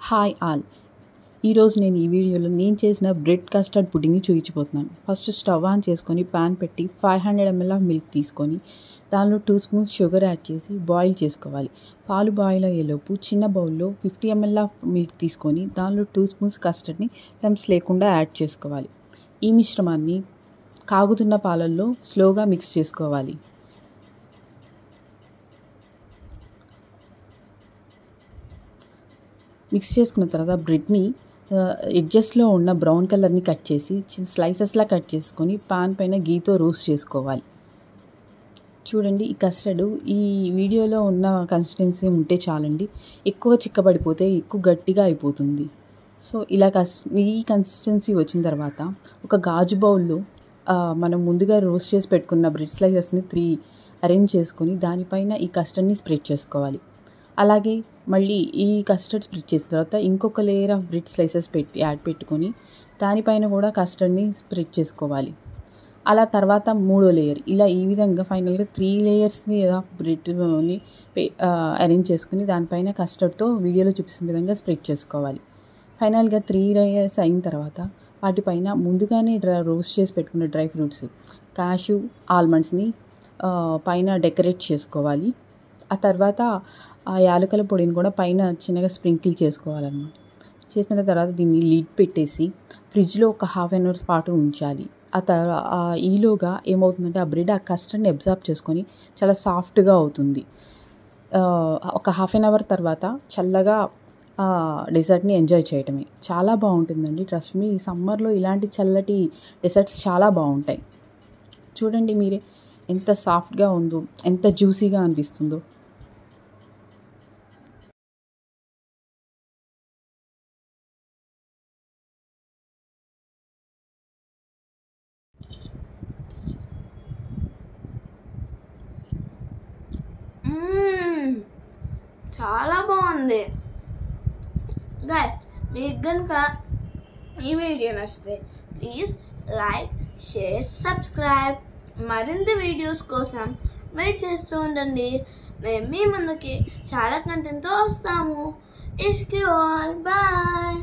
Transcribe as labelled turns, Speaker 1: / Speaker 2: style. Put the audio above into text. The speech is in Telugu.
Speaker 1: హాయ్ ఆల్, ఈరోజు నేను ఈ వీడియోలో నేను చేసిన బ్రెడ్ కస్టర్డ్ పుడ్డింగ్ని చూపించబోతున్నాను. ఫస్ట్ స్టవ్ ఆన్ చేసుకొని ప్యాన్ పెట్టి 500 ml ఆఫ్ మిల్క్ తీసుకొని దానిలో 2 స్పూన్స్ షుగర్ యాడ్ చేసి బాయిల్ చేసుకోవాలి. పాలు బాయిల్ అయ్యేలోపు చిన్న బౌల్లో 50 ml ఆఫ్ మిల్క్ తీసుకొని దానిలో 2 స్పూన్స్ కస్టర్డ్ని లమ్స్ లేకుండా యాడ్ చేసుకోవాలి. ఈ మిశ్రమాన్ని కాగుతున్న పాలల్లో స్లోగా మిక్స్ చేసుకోవాలి. మిక్స్ చేసుకున్న తర్వాత బ్రెడ్ని ఎడ్జెస్లో ఉన్న బ్రౌన్ కలర్ని కట్ చేసి స్లైసెస్లా కట్ చేసుకొని పాన్ పైన గీతో రోస్ట్ చేసుకోవాలి. చూడండి, ఈ కస్టర్డ్ ఈ వీడియోలో ఉన్న కన్సిస్టెన్సీ ఉంటే చాలండి. ఎక్కువ చిక్కబడిపోతే ఎక్కువ గట్టిగా అయిపోతుంది. సో ఇలా ఈ కన్సిస్టెన్సీ వచ్చిన తర్వాత ఒక గాజు బౌల్లో మనం ముందుగా రోస్ట్ చేసి పెట్టుకున్న బ్రెడ్ స్లైసెస్ని 3 అరేంజ్ చేసుకొని దానిపైన ఈ కస్టర్డ్ని స్ప్రెడ్ చేసుకోవాలి. అలాగే మళ్ళీ ఈ కస్టర్డ్ స్ప్రెడ్ చేసిన తర్వాత ఇంకొక లేయర్ ఆఫ్ బ్రెడ్ స్లైసెస్ పెట్టుకొని దానిపైన కూడా కస్టర్డ్ని స్ప్రెడ్ చేసుకోవాలి. అలా తర్వాత 3వ లేయర్, ఇలా ఈ విధంగా ఫైనల్గా 3 లేయర్స్ని ఆఫ్ బ్రెడ్ని అరేంజ్ చేసుకుని దానిపైన కస్టర్డ్తో వీడియోలో చూపిస్తున్న విధంగా స్ప్రెడ్ చేసుకోవాలి. ఫైనల్గా 3 లేయర్స్ అయిన తర్వాత వాటిపైన ముందుగానే రోస్ట్ చేసి పెట్టుకున్న డ్రై ఫ్రూట్స్, కాషు, ఆల్మండ్స్ని పైన డెకరేట్ చేసుకోవాలి. ఆ తర్వాత ఆ యాలకుల పొడిని కూడా పైన చిన్నగా స్ప్రింకిల్ చేసుకోవాలన్నమాట. చేసిన తర్వాత దీన్ని లిడ్ పెట్టేసి ఫ్రిడ్జ్లో ఒక 1/2 hour పాటు ఉంచాలి. ఈలోగా ఏమవుతుందంటే ఆ బ్రెడ్ ఆ కస్టర్డ్ని అబ్జర్వ్ చేసుకొని చాలా సాఫ్ట్గా అవుతుంది. ఒక 1/2 hour తర్వాత చల్లగా డెజర్ట్ని ఎంజాయ్ చేయటమే. చాలా బాగుంటుందండి. ట్రస్ట్ మీ, ఈ సమ్మర్లో ఇలాంటి చల్లటి డెజర్ట్స్ చాలా బాగుంటాయి. చూడండి మీరే ఎంత సాఫ్ట్గా ఉందో, ఎంత జ్యూసీగా అనిపిస్తుందో.
Speaker 2: చాలా బాగుంది గైస్. మీకు కనుక ఈ వీడియో నచ్చితే ప్లీజ్ లైక్, షేర్, సబ్స్క్రైబ్. మరిన్ని వీడియోస్ కోసం వెయిట్ చేస్తూ ఉండండి. మేము మీ ముందుకి చాలా కంటెంట్తో వస్తాము. It's all bye.